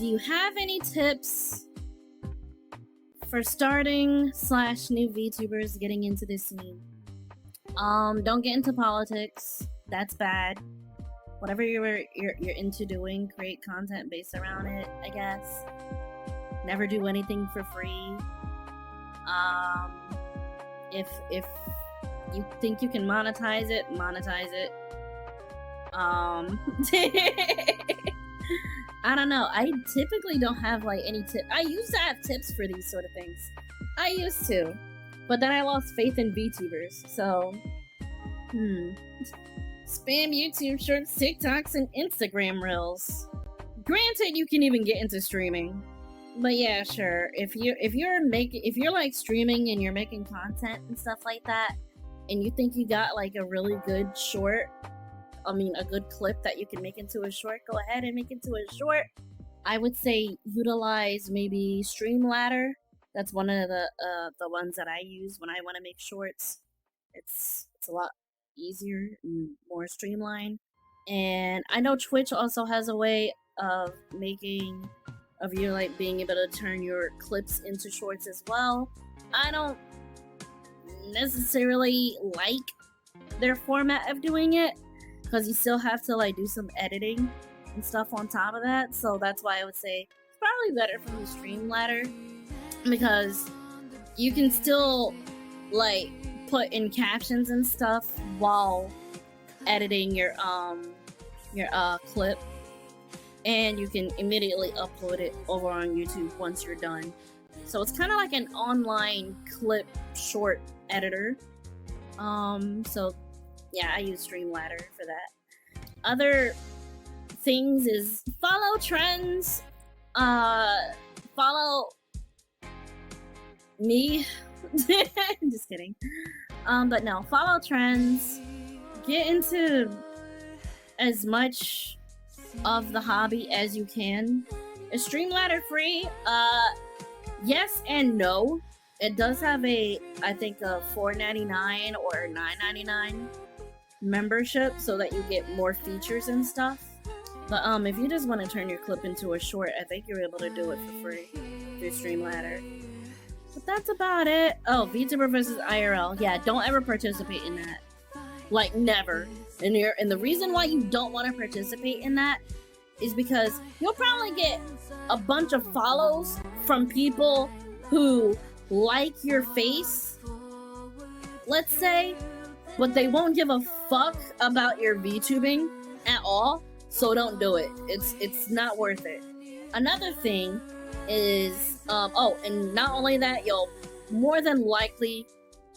do you have any tips for starting / new VTubers getting into this scene? Don't get into politics. That's bad. Whatever you're into doing, create content based around it, I guess. Never do anything for free. If you think you can monetize it, monetize it. I don't know. I typically don't have like any tip. I used to have tips for these sort of things. I used to, but then I lost faith in VTubers. So, spam YouTube shorts, TikToks, and Instagram reels. Granted, you can even get into streaming, but yeah, sure. If you're like streaming and you're making content and stuff like that, and you think you got like a really good short, a good clip that you can make into a short, go ahead and make it into a short. I would say utilize maybe Streamladder. That's one of the ones that I use when I want to make shorts. It's a lot easier and more streamlined. And I know Twitch also has a way of being able to turn your clips into shorts as well. I don't necessarily like their format of doing it, because you still have to like do some editing and stuff on top of that. So that's why I would say it's probably better from the Streamladder, because you can still like put in captions and stuff while editing your clip, and you can immediately upload it over on YouTube once you're done. So it's kind of like an online clip short editor. So yeah, I use Streamladder for that. Other things is follow trends. Follow me. Just kidding. But no, follow trends. Get into as much of the hobby as you can. Is Streamladder free? Yes and no. It does have I think a $4.99 or $9.99 membership, so that you get more features and stuff. But if you just want to turn your clip into a short, I think you're able to do it for free through Streamladder. But that's about it. Oh, VTuber versus IRL. Yeah, don't ever participate in that. Like, never. And the reason why you don't want to participate in that is because you'll probably get a bunch of follows from people who like your face, let's say, but they won't give a fuck about your VTubing at all, so don't do it. It's not worth it. Another thing is, and not only that, you'll more than likely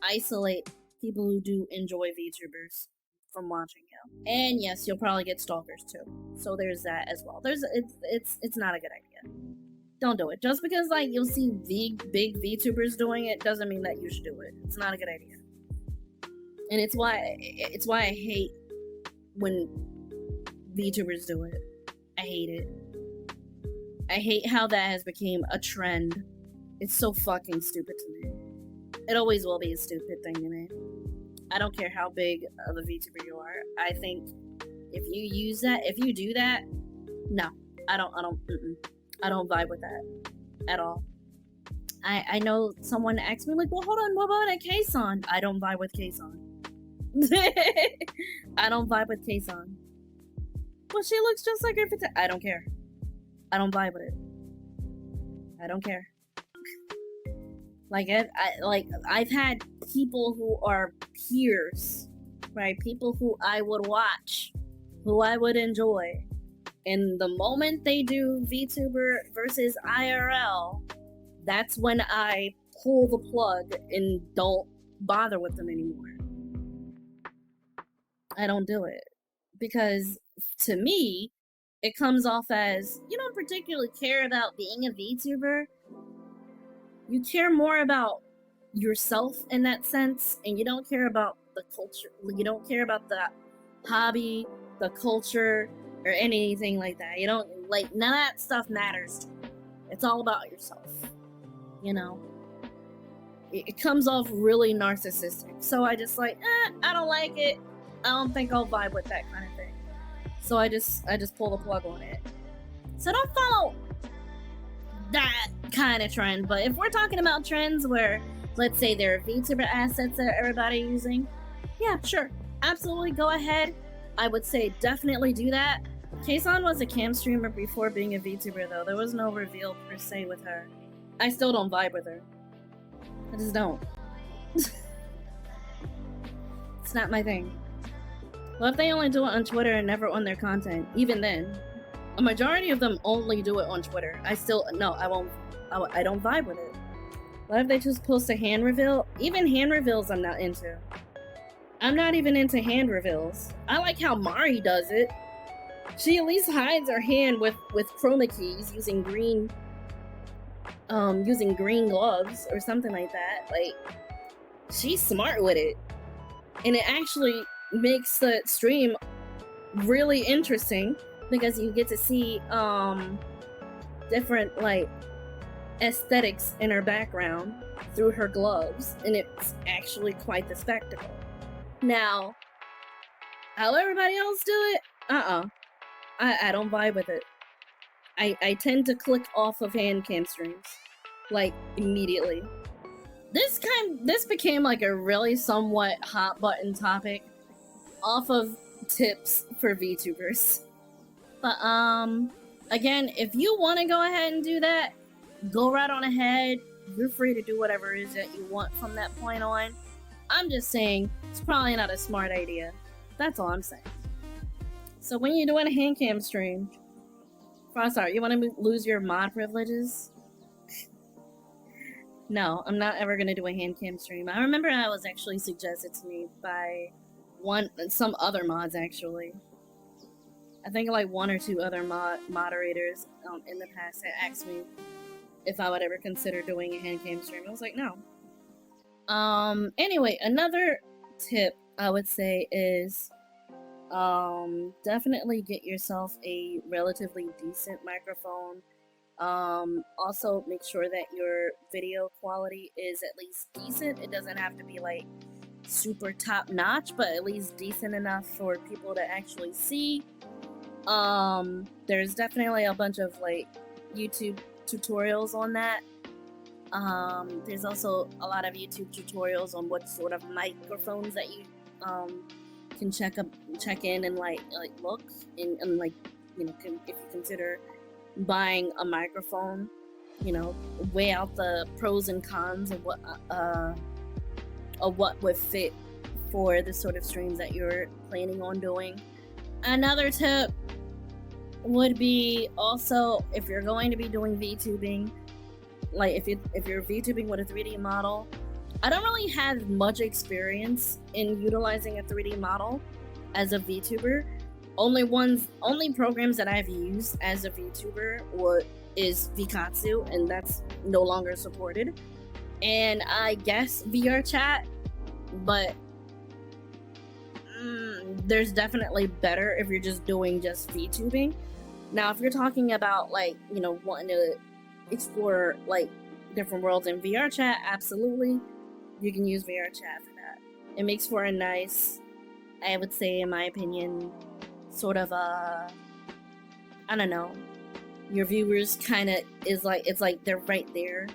isolate people who do enjoy VTubers from watching you. And yes, you'll probably get stalkers too. So there's that as well. It's not a good idea. Don't do it. Just because like you'll see big VTubers doing it doesn't mean that you should do it. It's not a good idea. And it's why I hate when VTubers do it. I hate it. I hate how that has become a trend. It's so fucking stupid to me. It always will be a stupid thing to me. I don't care how big of a VTuber you are. I think if you do that, no, I don't vibe with that at all. I know someone asked me like, well, hold on, what about a K-Son? I don't vibe with K-Son. I don't vibe with K-Son. Well, she looks just like her. I don't care. I don't vibe with it. I don't care. I've had people who are peers, right? People who I would watch, who I would enjoy. And the moment they do VTuber versus IRL, that's when I pull the plug and don't bother with them anymore. I don't do it. Because to me, it comes off as, you don't particularly care about being a VTuber. You care more about yourself in that sense, and you don't care about the culture. You don't care about the hobby, the culture, or anything like that. You don't, like, none of that stuff matters to you. It's all about yourself. You know? It comes off really narcissistic. So I just like, I don't like it. I don't think I'll vibe with that kind of thing. So I just pull the plug on it. So don't follow that kind of trend. But if we're talking about trends where, let's say, there are VTuber assets that everybody's using, yeah, sure, absolutely, go ahead. I would say definitely do that. Kason was a cam streamer before being a VTuber, though. There was no reveal per se with her. I still don't vibe with her. I just don't. It's not my thing. Well, if they only do it on Twitter and never on their content, even then, a majority of them only do it on Twitter. I don't vibe with it. What if they just post a hand reveal? Even hand reveals I'm not into. I'm not even into hand reveals. I like how Mari does it. She at least hides her hand with chroma keys using green gloves or something like that. Like, she's smart with it. And it actually makes the stream really interesting because you get to see different like aesthetics in her background through her gloves, and it's actually quite the spectacle. Now, how everybody else do it? I don't vibe with it. I tend to click off of hand cam streams, like, immediately. This became like a really somewhat hot button topic off of tips for VTubers. But again, if you want to go ahead and do that, go right on ahead. You're free to do whatever it is that you want from that point on. I'm just saying, it's probably not a smart idea. That's all I'm saying. So when you're doing a hand cam stream, Frostar, you want to lose your mod privileges? No, I'm not ever going to do a hand cam stream. I remember that was actually suggested to me by some other mods, actually. I think like one or two other moderators in the past had asked me if I would ever consider doing a hand cam stream. I was like, no. Anyway, another tip I would say is definitely get yourself a relatively decent microphone. Also make sure that your video quality is at least decent. It doesn't have to be like super top notch, but at least decent enough for people to actually see. There's definitely a bunch of like YouTube tutorials on that. There's also a lot of YouTube tutorials on what sort of microphones that you can check in and like look and like, you know, if you consider buying a microphone, you know, weigh out the pros and cons of what would fit for the sort of streams that you're planning on doing. Another tip would be also, if you're going to be doing VTubing, like if you're VTubing with a 3D model, I don't really have much experience in utilizing a 3D model as a VTuber. Only programs that I've used as a VTuber is Vikatsu, and that's no longer supported. And I guess VRChat, but there's definitely better if you're just doing just VTubing. Now, if you're talking about like, you know, wanting to explore like different worlds in VRChat, absolutely, you can use VRChat for that. It makes for a nice, I would say, in my opinion, sort of I don't know, your viewers kind of is like, it's like they're right there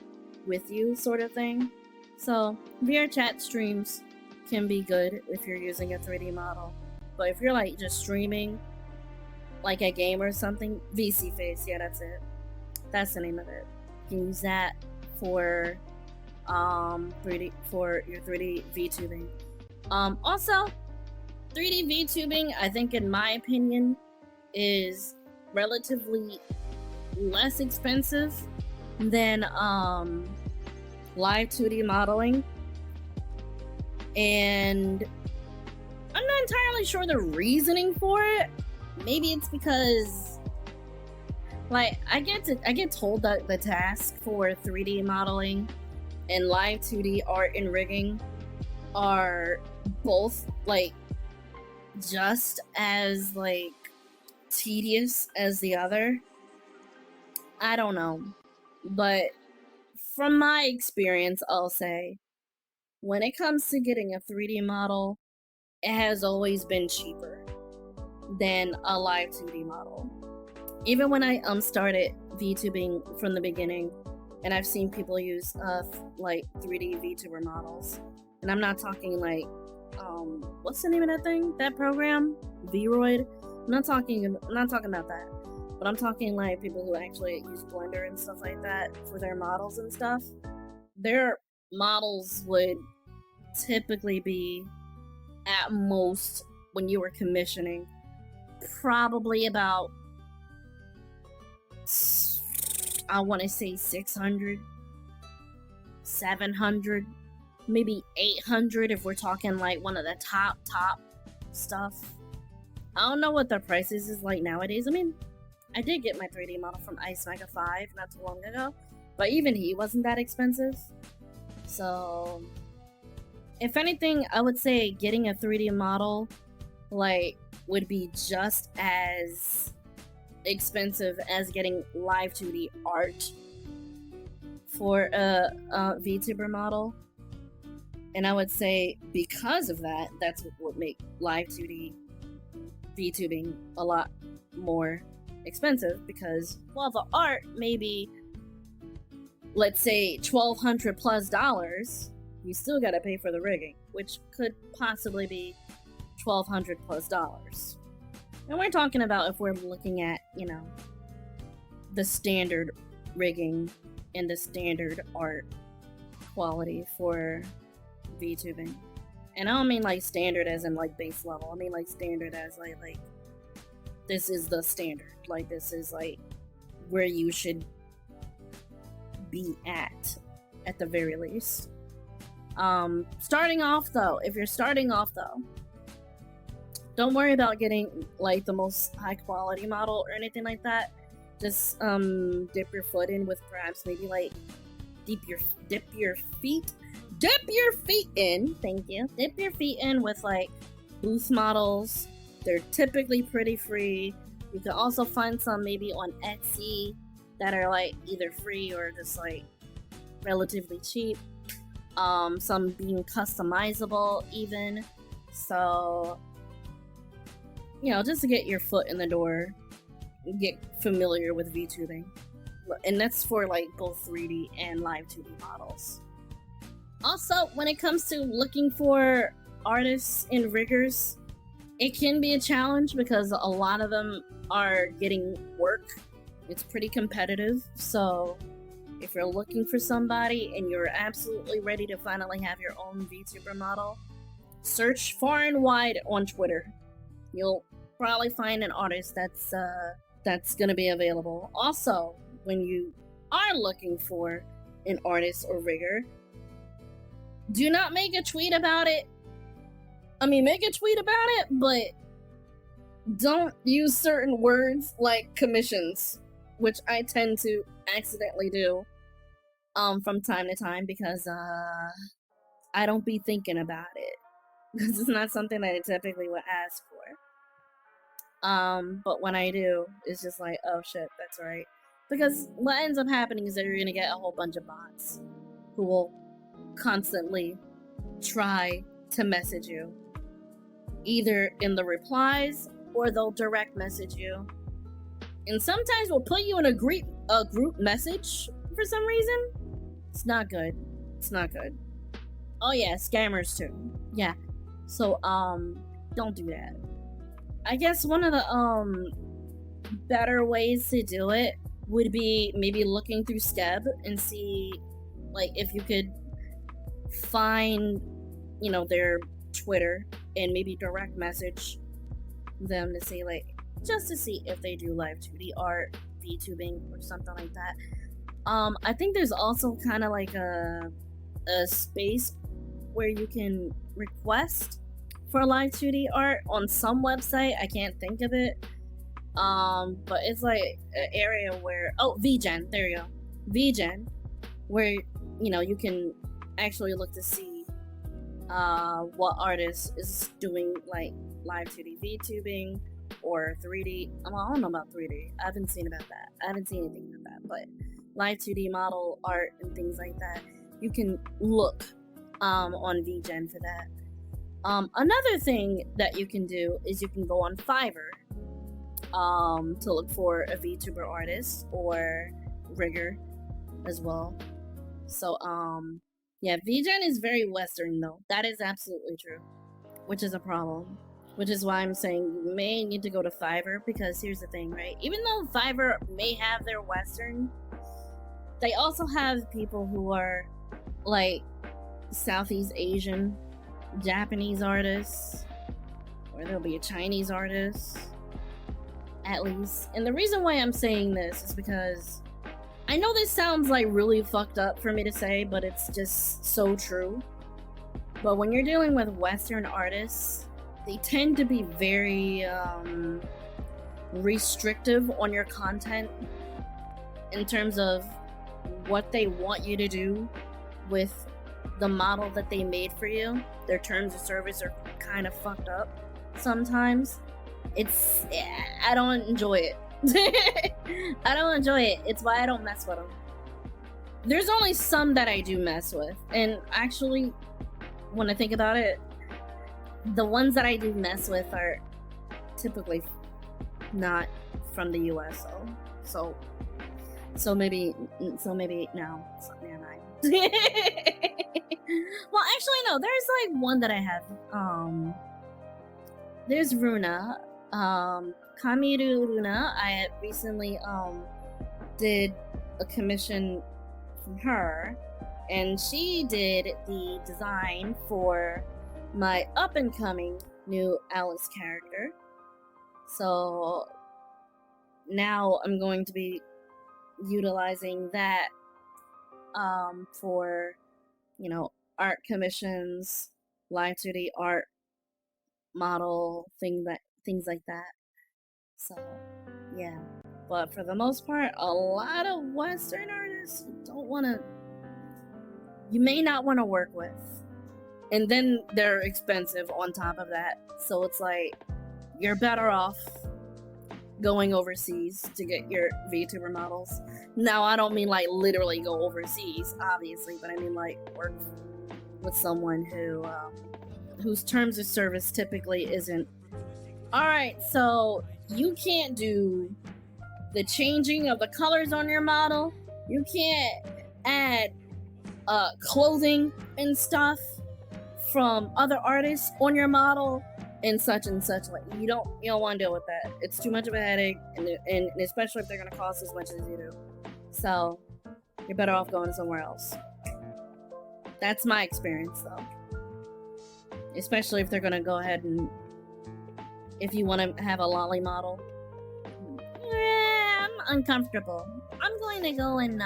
with you sort of thing. So VRChat streams can be good if you're using a 3D model, but if you're like just streaming like a game or something, VC Face, yeah, that's it. That's the name of it. You can use that for 3D for your 3D VTubing. Also, 3D VTubing, I think, in my opinion, is relatively less expensive than live 2D modeling, and I'm not entirely sure the reasoning for it. Maybe it's because, like, I get told that the task for 3D modeling and live 2D art and rigging are both like just as like tedious as the other. I don't know, but from my experience, I'll say when it comes to getting a 3D model, it has always been cheaper than a live 2D model. even when I started VTubing from the beginning, and I've seen people use like 3D VTuber models, and I'm not talking like what's the name of that thing? That program, Vroid. I'm not talking about that, but I'm talking like people who actually use Blender and stuff like that for their models and stuff. Their models would typically be, at most, when you were commissioning, probably about, I want to say 600, 700, maybe 800 if we're talking like one of the top stuff. I don't know what the prices is like nowadays. I mean, I did get my 3D model from Ice Mega 5 not too long ago, but even he wasn't that expensive. So, if anything, I would say getting a 3D model like would be just as expensive as getting live 2D art for a VTuber model. And I would say because of that, that's what would make live 2D VTubing a lot more expensive, because while the art may be, let's say, $1,200 plus, you still gotta pay for the rigging, which could possibly be $1,200 plus. And we're talking about if we're looking at, you know, the standard rigging and the standard art quality for VTubing. And I don't mean like standard as in like base level. I mean like standard as like this is the standard. Like this is like where you should be at the very least. Starting off though, if you're starting off though, don't worry about getting like the most high quality model or anything like that. Just dip your foot in with perhaps maybe like dip your feet in. Thank you. Dip your feet in with like booth models. They're typically pretty free. You can also find some maybe on Etsy that are like either free or just like relatively cheap. Some being customizable even. So, you know, just to get your foot in the door, get familiar with VTubing. And that's for like both 3D and live 2D models. Also, when it comes to looking for artists and riggers, it can be a challenge because a lot of them are getting work. It's pretty competitive, so if you're looking for somebody and you're absolutely ready to finally have your own VTuber model, search far and wide on Twitter. You'll probably find an artist that's gonna be available. Also, when you are looking for an artist or rigger, do not make a tweet about it. I mean, make a tweet about it, but don't use certain words like commissions, which I tend to accidentally do from time to time because I don't be thinking about it because it's not something that I typically would ask for. But when I do, it's just like, oh shit, that's right. Because what ends up happening is that you're gonna get a whole bunch of bots who will constantly try to message you, either in the replies or they'll direct message you, and sometimes we'll put you in a group message for some reason. It's not good. It's not good. Oh yeah, scammers too. Yeah. So don't do that. I guess one of the better ways to do it would be maybe looking through Skeb and see like if you could find, you know, their Twitter and maybe direct message them to say like, just to see if they do live 2D art, VTubing, or something like that. I think there's also kind of like a space where you can request for live 2D art on some website. I can't think of it. But it's like an area where, VGen, there you go. VGen, where, you know, you can actually look to see what artist is doing like live 2D VTubing or 3D. Well, I don't know about 3D. I haven't seen about that. I haven't seen anything about that. But live 2D model art and things like that, you can look on VGen for that. Another thing that you can do is you can go on Fiverr. to look for a VTuber artist or rigger as well. So yeah, VGen is very Western though. That is absolutely true, which is a problem. Which is why I'm saying you may need to go to Fiverr, because here's the thing, right? Even though Fiverr may have their Western, they also have people who are like Southeast Asian, Japanese artists, or there'll be a Chinese artist, at least. And the reason why I'm saying this is because I know this sounds like really fucked up for me to say, but it's just so true. But when you're dealing with Western artists, they tend to be very restrictive on your content in terms of what they want you to do with the model that they made for you. Their terms of service are kind of fucked up sometimes. I don't enjoy it. I don't enjoy it. It's why I don't mess with them. There's only some that I do mess with, and actually, when I think about it, the ones that I do mess with are typically not from the US, so maybe no, so yeah, nine. Well, actually no, there's like one that I have. There's Runa, Kamiru Runa. I recently did a commission from her, and she did the design for my up-and-coming new Alice character. So now I'm going to be utilizing that for, you know, art commissions, live 2D art, model, things like that. So yeah, but for the most part, a lot of Western artists you may not want to work with. And then they're expensive on top of that. So it's like, you're better off going overseas to get your VTuber models. Now, I don't mean like literally go overseas, obviously, but I mean like work with someone whose terms of service typically isn't, alright, so you can't do the changing of the colors on your model, you can't add clothing and stuff from other artists on your model and such. Like, you don't want to deal with that. It's too much of a headache, and especially if they're gonna cost as much as you do. So you're better off going somewhere else. That's my experience, though. Especially if they're gonna go ahead and, if you want to have a lolly model. I'm uncomfortable. I'm going to go and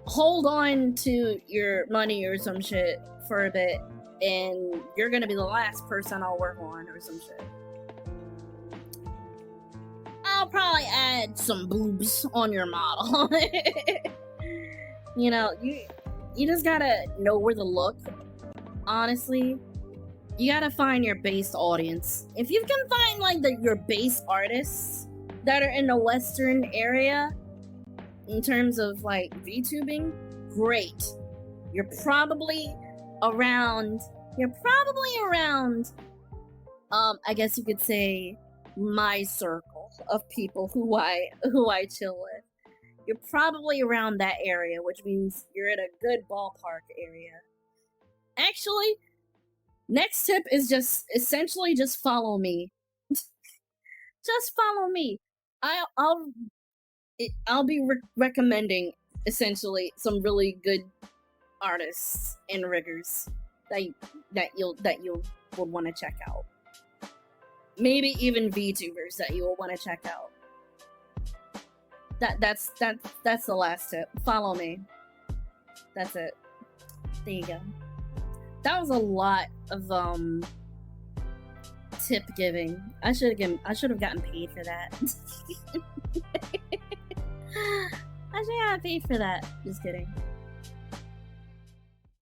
hold on to your money or some shit for a bit, and you're gonna be the last person I'll work on or some shit. I'll probably add some boobs on your model. You know, you just gotta know where to look. Honestly, you gotta find your base audience. If you can find like your base artists that are in the Western area in terms of like VTubing, great. You're probably around I guess you could say my circle of people who I chill with. You're probably around that area, which means you're in a good ballpark area. Actually, next tip is essentially just follow me. Just follow me. I'll be recommending essentially some really good artists and riggers that you'll would want to check out. Maybe even VTubers that you will want to check out. That's the last tip. Follow me. That's it. There you go. That was a lot of tip giving. I should have gotten paid for that. I should have gotten paid for that. Just kidding.